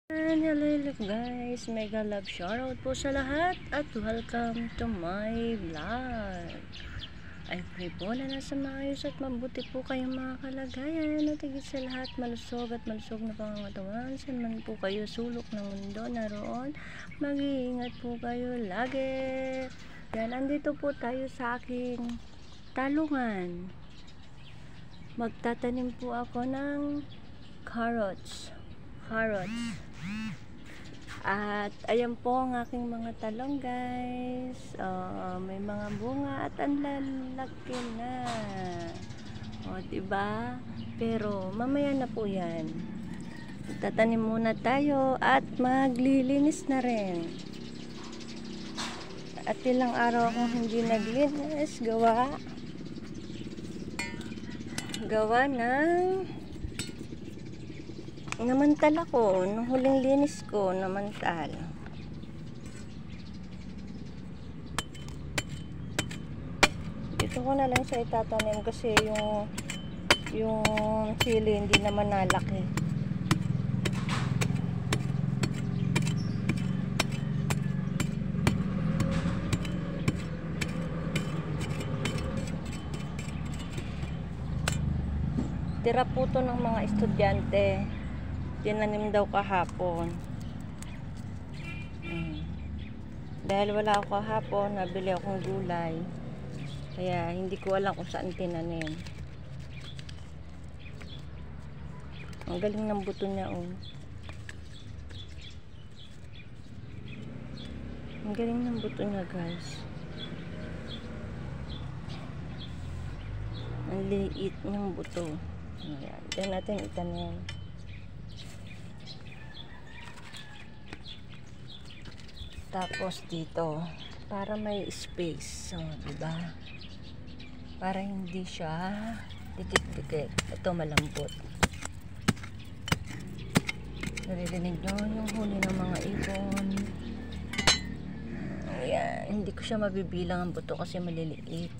Hello guys, mega love shoutout po sa lahat at welcome to my vlog. I pray po na nasa maayos at mabuti po kayong mga kalagayan at higit sa lahat malusog at malusog na pangangatawan saan man po kayo sulok ng mundo naroon. Mag-iingat po kayo lagi. Yan, andito po tayo sa aking talungan. Magtatanim po ako ng carrots. At ayan po ang aking mga talong guys. May mga bunga at ang lalaki na. Diba? Pero mamaya na po yan. Tatanim muna tayo at maglilinis na rin. At ilang araw akong hindi naglinis. Gawa ng namantal ako. Nung huling linis ko, namantal. Dito ko na lang siya itatanim kasi yung sili hindi naman nalaki. Tira po to ng mga estudyante. Tinanim daw kahapon. Dahil wala ako kahapon, nabili akong gulay. Kaya hindi ko alam kung saan tinanim. Ang galing ng buto niya, oh. Ang galing ng buto niya, guys. Ang liit ng buto. Ayan. Diyan natin itanim. Tapos dito, para may space, diba? Para hindi siya dikit-dikit. Ito malambot. Naririnig nyo yung huni ng mga ibon. Ayan, hindi ko siya mabibilang ang buto kasi maliliit.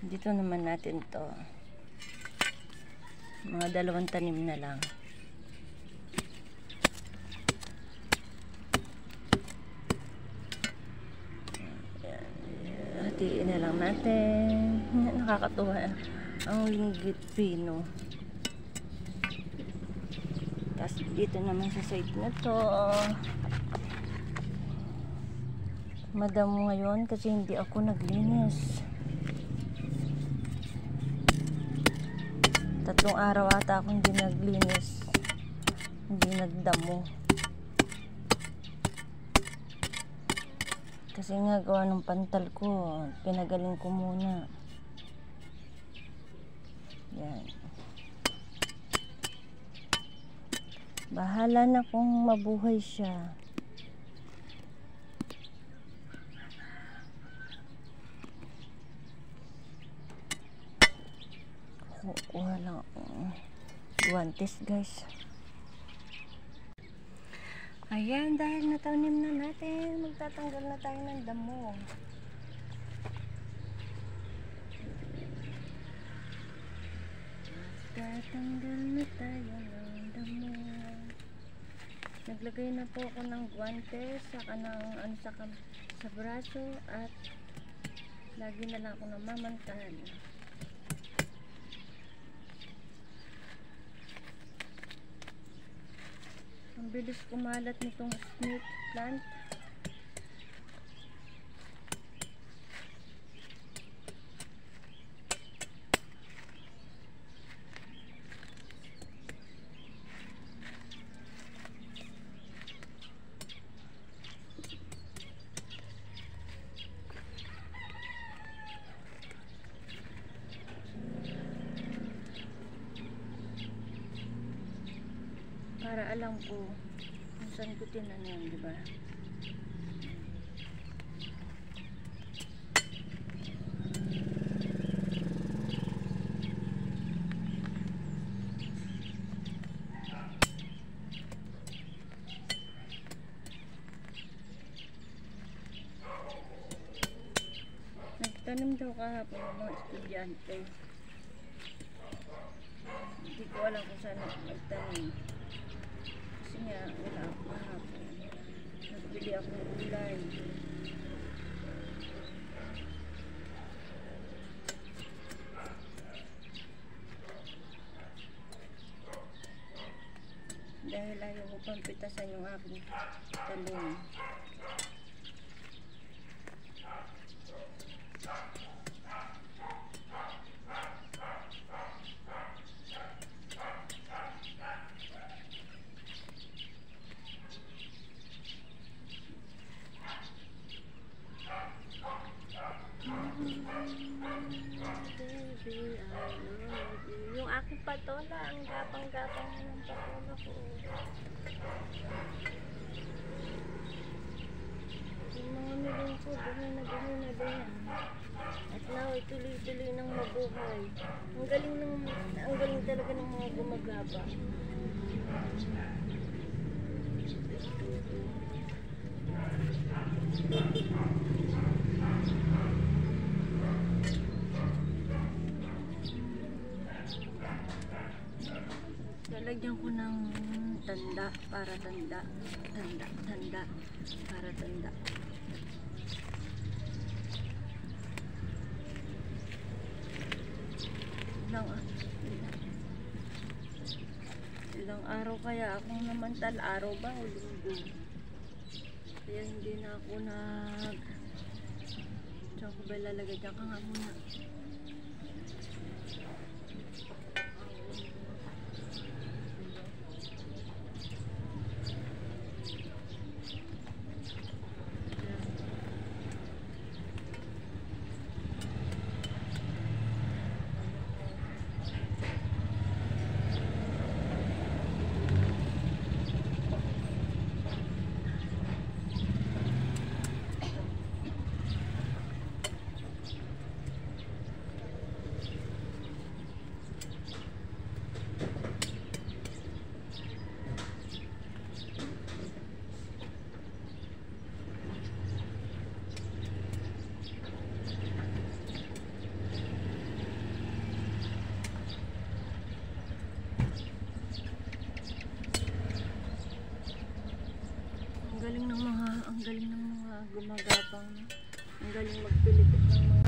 Dito naman natin to, mga 2 tanim na lang. Hatiin na lang natin. Nakakatuwa ang linggit pino. Tapos dito naman sa side na to, madamo ngayon kasi hindi ako naglinis. 3 araw ata akong hindi naglinis, hindi nagdamo kasi nga gawa ng pantal ko, pinagaling ko muna. Yan, bahala na kung mabuhay siya. Kuha lang guwantes guys. Ayan, dahil natanim na natin, magtatanggal na tayo ng damo. Magtatanggal na tayo ng damo. Naglagay na po ako ng guwantes saka ng sa braso at lagi na lang ako namamantal. Ang bilis kumalat nitong snake plant. Para alam ko kung saan ko tinanim, diba? Nagtanim daw kahapon ng mga estudyante. Hindi ko alam kung saan nagtanim. Kasi nga, wala ako kahapon. Nagbili ako ng gulay. Dahil ayaw ko pang pitasan yung aking talong. Baby, I love you. Yung aking patola, ang gapang-gapang ng patola ko. Yung mga milong ko, buhay na din. At now, tuloy-tuloy ng mabuhay. Ang galing talaga ng mga gumagaba. Lalagyan ko ng tanda para tanda. Para tanda. Ilang araw kaya akong namantal, araw ba o linggo? Kaya hindi na ako saan ko ba lalagay? Diyan ka nga muna. Ang galing ng mga gumagabang, ang galing magpilikot ng mga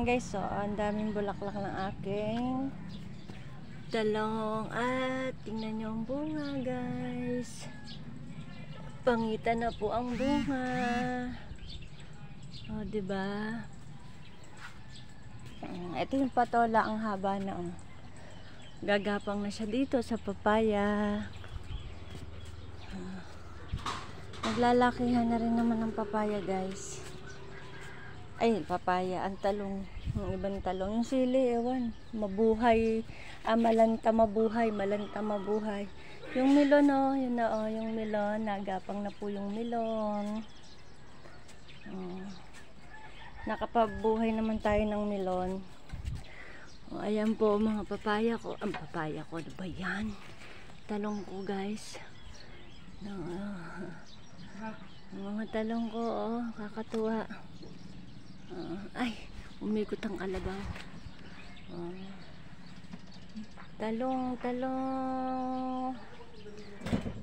Ayan guys, so ang daming bulaklak ng aking talong at tingnan nyo ang bunga guys. Pangitan na po ang bunga. O, diba? Ito yung patola, ang haba na. Gagapang na siya dito sa papaya. Naglalakihan na rin naman ang papaya guys. Ay, papaya, ang talong, yung ibang talong, yung sili, ewan, mabuhay, malanta mabuhay, malanta mabuhay. Yung melon, oh, yun na, oh, yung melon, nagapang na po yung melon. Nakapabuhay naman tayo ng melon. Oh, ayan po mga papaya ko, ang papaya ko, ano ba yan? Talong ko guys. Mga talong ko, oh, kakatuwa. Ay, umikot ang kalabaw. Talong.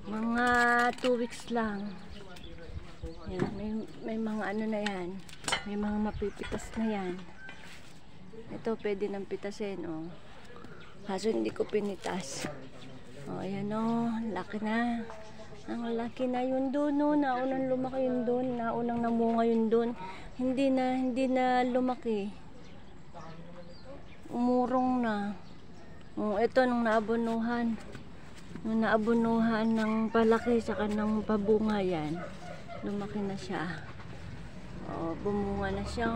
Mga 2 weeks lang. Yan, may mga ano na yan. May mga mapipitas na yan. Ito, pwede nang pitasin, oh. Kaso hindi ko pinitas. Oh, ayan, oh, laki na. Ang laki na yun doon, no. Naunang lumaki yun doon. Naunang namunga yun doon. Hindi na lumaki. Umurong na. Ito nung naabunuhan. Nung naabunuhan ng palaki sa kanang pabunga yan. Lumaki na siya. Bumunga na siya.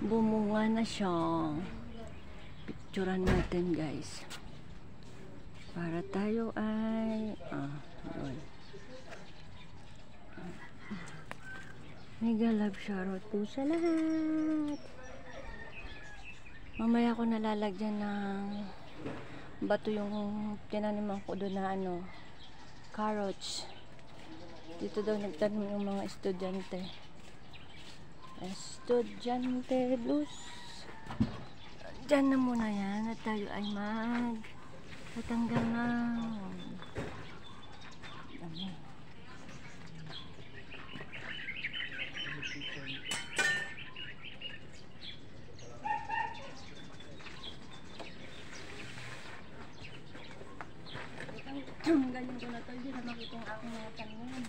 Bumunga na siya. Picturean natin guys. Para tayo ay doon. Mega love shoutout po sa lahat. Mamaya ko nalalagyan ng bato yung tinaniman ko doon na carrots. Dito daw nagtanim yung mga estudyante. Estudyante blues. Diyan na muna yan at tayo ay tatanggal na. Dami. Ganyan ko na to, hindi na makita ang aking mga tanim.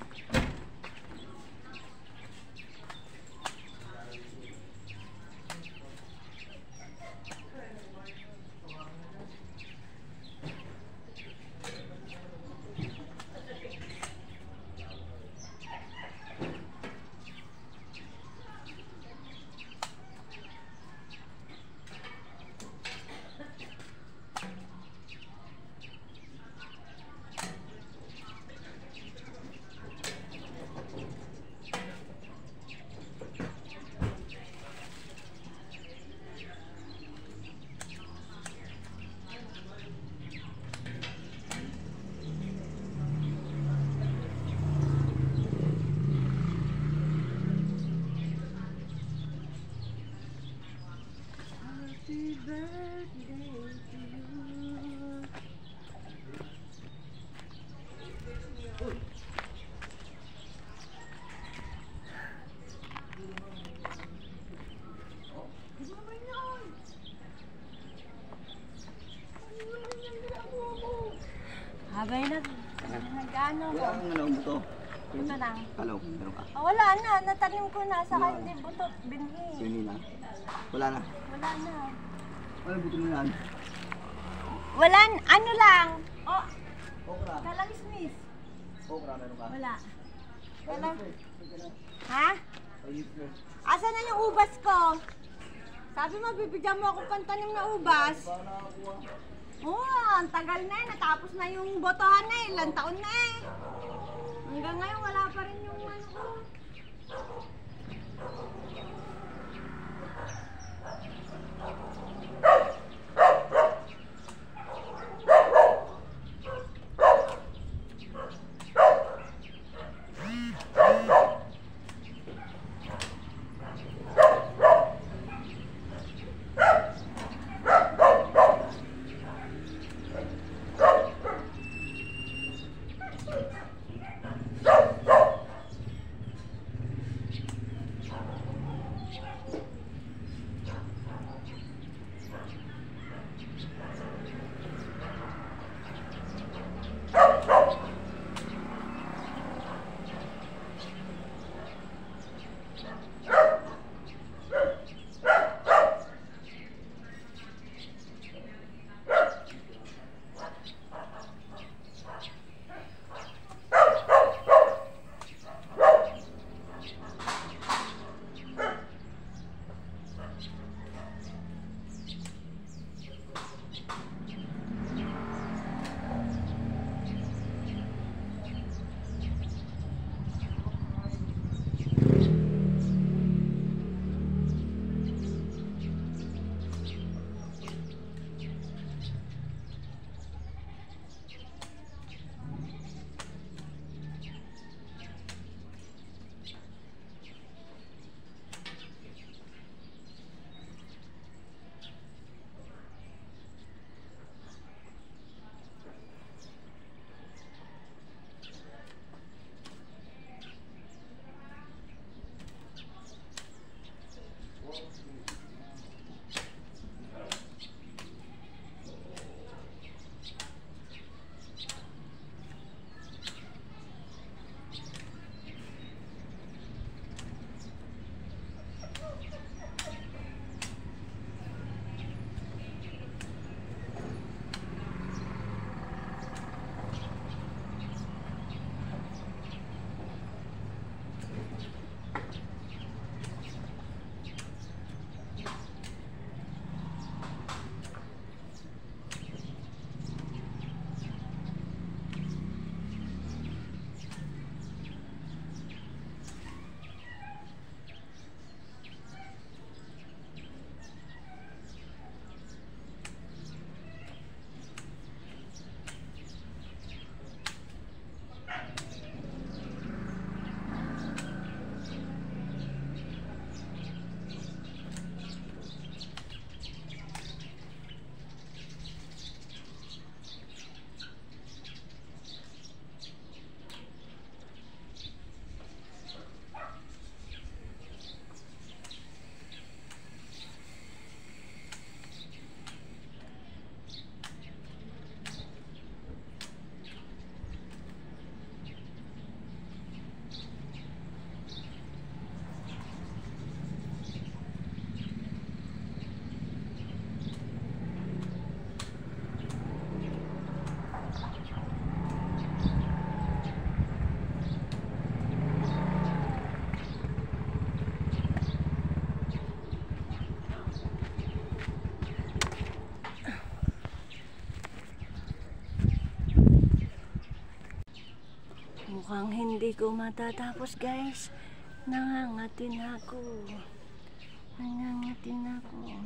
Happy birthday to you. Habay nag-ano mo? Ano buto? Buto lang. Hello, meron ka? Wala na, natanim ko na. Saka hindi buto, binhi. Hindi na. Wala na. Wala na. Ano buto mo yan? Wala, ano lang. Oh, Okra. kalangis miss. Okra, meron ka? Wala. Wala. Ha? Ayun. Asa na yung ubas ko? Sabi mo, bibigyan mo akong pantanim na ubas. Ang tagal na eh. Natapos na yung botohan na eh. Ilang taon na eh. Hanggang ngayon, wala pa rin yung ano ko. Mukhang hindi ko matatapos guys. Nangangatin ako. Nangangatin ako.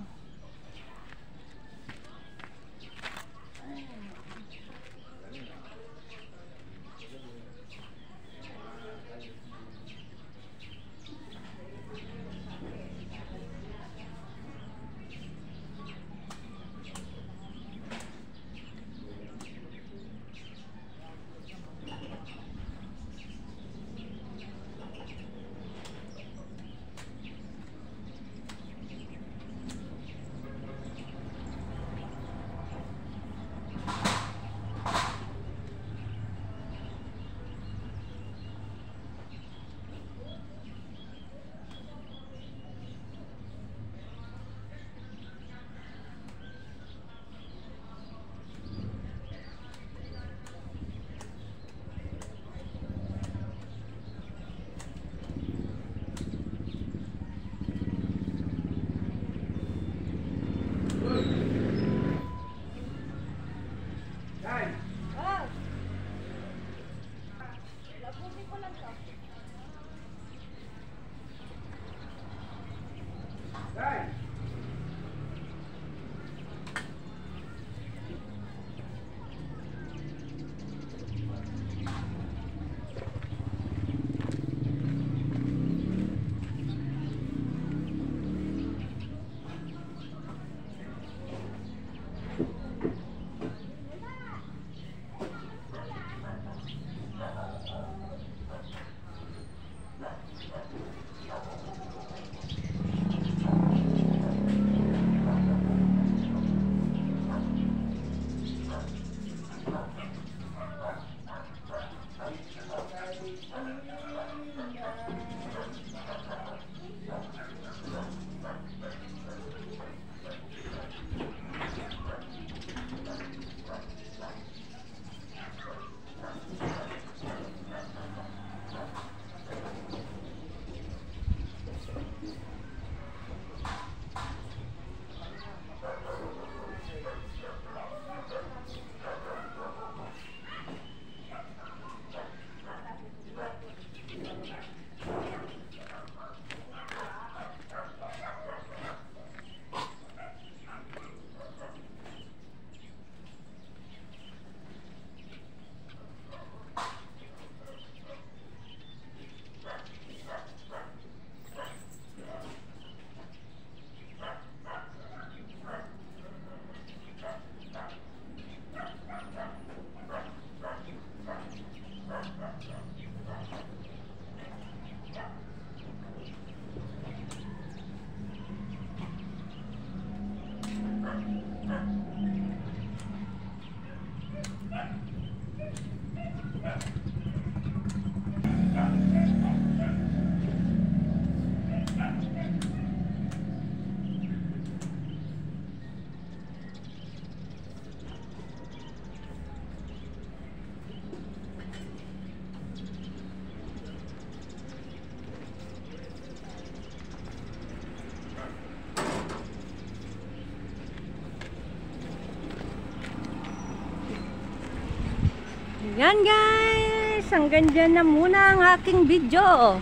Yan guys, hanggang dyan na muna ang aking video.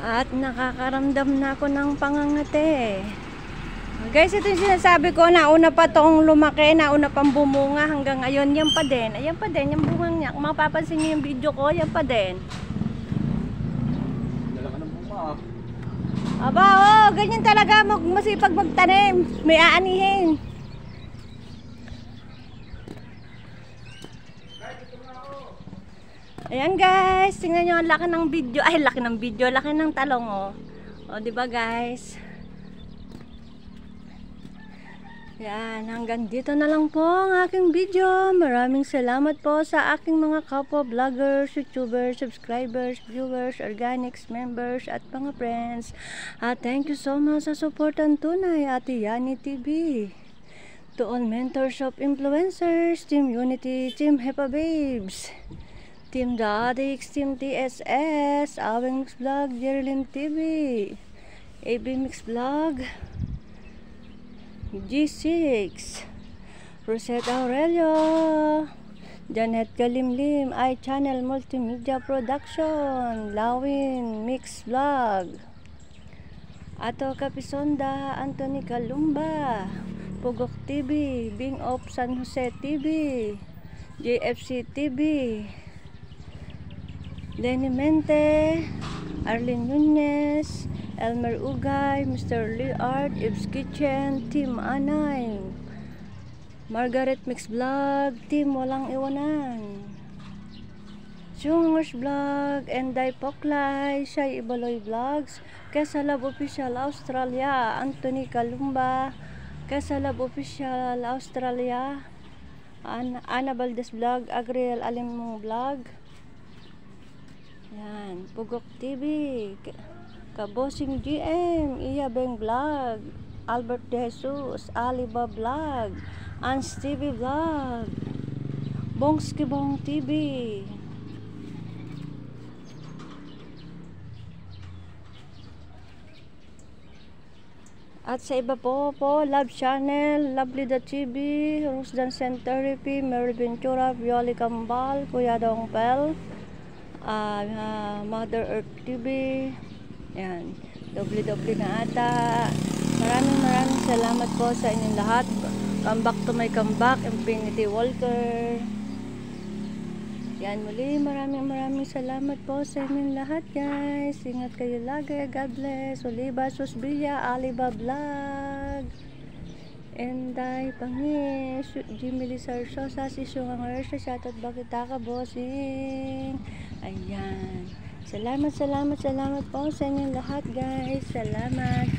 At nakakaramdam na ako ng pangangate. Guys, ito yung sinasabi ko, nauna pa tong lumaki, nauna pang bumunga hanggang ngayon, yan pa din. Ayan pa din, yung bungang niya. Kung mapapansin niyo yung video ko, yan pa din. Dala ka ng bunga. Aba, oh, ganyan talaga masipag magtanim. May aanihin. Ayan guys, tingnan nyo ang laki ng video. Ay, laki ng video, laki ng talong oh. O, diba guys? Yan, hanggang dito na lang po ang aking video. Maraming salamat po sa aking mga kapwa vloggers, youtubers, subscribers, viewers, organics, members, at mga friends. At thank you so much sa support ang tunay, Ate Yani TV. To all mentors of influencers, Team Unity, Team Hepa Babes, Team Dadix, Team TSS, Awing Mix Vlog, Jerilyn TV, AB Mix Vlog, G6, Rosetta Aurelio, Janet Galimlim, iChannel Multimedia Production, Lawin Mix Vlog, Ato Kapisonda, Anthony Kalumba, Pugok TV, Bing of San Jose TV, JFC TV, Lenny Mente, Arlene Nunez, Elmer Ugay, Mr. Leard, Ibs Kitchen, Team Anay, Margaret Mix Vlog, Team Walang Iwanan, Sungers Vlog, Enday Poklay, Shay Ibaloy Vlogs, Kesalab Official Australia, Anthony Kalumba, Kesalab Official Australia, Ana Valdez Vlog, Agriel Alimong Vlog, yan, Pugok TV, Kabosing GM, Iya Beng Vlog, Albert De Jesus, Aliba Vlog, Ans TV Vlog, Bongski Bong TV, at sa iba po, Love Channel, Lovely the TV, Rosdan Center Therapy, Mary Ventura, Violi Kambal, Kuya Dong Pel, Mother Earth TV, yan, doble-doble na ata. Maraming salamat po sa inyong lahat. Come back to my comeback, Infinity Walker. Yan, muli maraming salamat po sa inyong lahat, guys. Ingat kayo lagi. God bless. Oliva Susbilla, Aliba Vlog, Enday Pangi, Jimmy Lizar Sosa, si Sungang Ersha, shoutout Bakita ka, bossing. Ayan. Salamat po sa inyong lahat, guys. Salamat.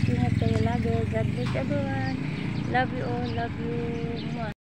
Ingat kayo lagi. God bless everyone. Love you all. Love you.